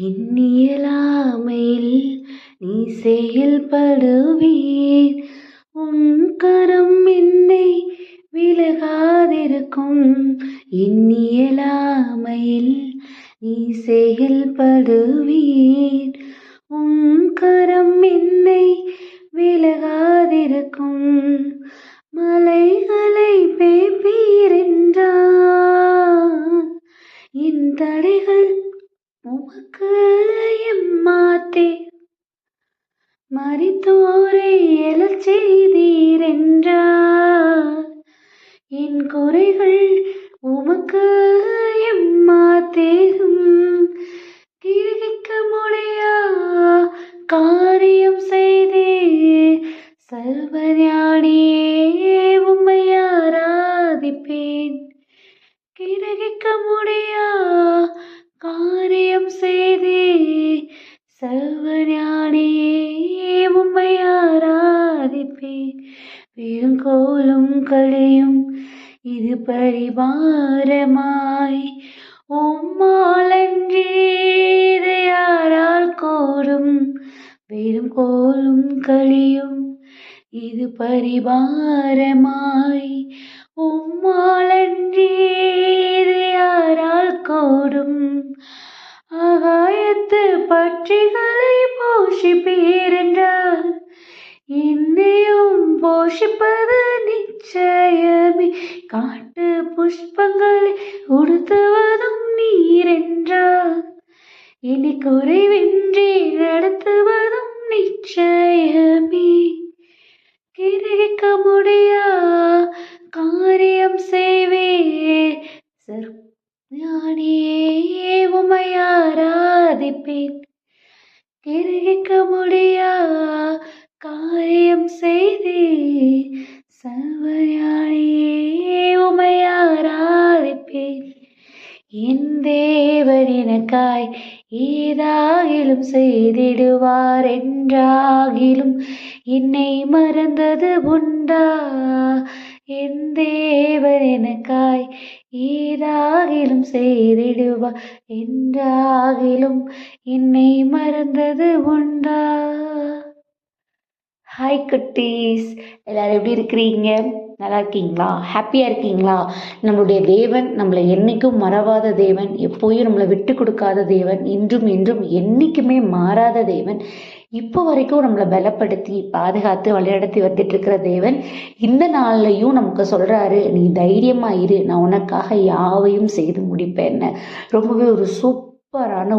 எண்ணியலாமையில் நீ செயல்படுவீர். உம் கரம் என்னை விலகாதிருக்கும். எண்ணியலாமையில் நீ செயல்படுவீர். உம் கரம் என்னை விலகாதிருக்கும். மலைகளை பேப்பீரென்றார். என் தடைகள் உமக்கு எம்மாத்தே. மரித்தோரை எழச் செய்தீரென்றார். என் குறைகள் உமக்கு எம்மாத்தேகும். கிழக்க முடியா காரியம் செய்தே சர்வஞானியே உம்மை ஆராதிப்பேன். கிழக்க முடியா காரியம் செய்தே சர்வஞானியே உம்மை ஆராதிப்பேன். பெருங்கோலும் கழியும் இது பரிபாரமாய் உம்மாலன்றி இதை யாரால் கூடும். பெருங்கோலும் கழியும் இது பரிபாரமாய் உம்மாலன்றி இதை யாரால் கூடும். ஆகாயத்து பட்சிகளை போஷிப்பீரென்றார். என்னையும் போஷிப்பது நிச்சயமே. காட்டு புஷ்பங்களை உடுத்துவதும் நீரென்றார். என்னை குறைவின்றி நடத்துவதும் நிச்சயமே. கிரகிக்க முடியா காரியம் செய்வே ஞானியே உம்மை ஆராதிப்பேன். கிரகிக்க முடியா காரியம் செய்தே சர்வஞானியே உம்மை ஆராதிப்பேன். என் தேவன் எனக்காய் ஏதாகிலும் செய்திடுவார் என்றாகிலும் என்னை மறந்தது உண்டா. என் தேவன் எனக்காய் ஏதாகிலும் செய்திடுவார் என்றாகிலும் என்னை மறந்தது உண்டா. ஹாய் குட்டீஸ், எல்லாரும் எப்படி இருக்கிறீங்க? நல்லா இருக்கீங்களா? ஹாப்பியாக இருக்கீங்களா? நம்மளுடைய தேவன் நம்மளை என்றைக்கும் மறவாத தேவன், எப்போயும் நம்மளை விட்டு கொடுக்காத தேவன், இன்றும் என்றும் என்றைக்குமே மாறாத தேவன், இப்போ வரைக்கும் நம்மளை பலப்படுத்தி பாதுகாத்து வழிநடத்தி வந்துட்டு இருக்கிற தேவன் இந்த நாள்லையும் நமக்கு சொல்கிறாரு, நீ தைரியமாக இரு, நான் உனக்காக யாவையும் செய்து முடிப்பேன்னு. ரொம்பவே ஒரு சூப்பரான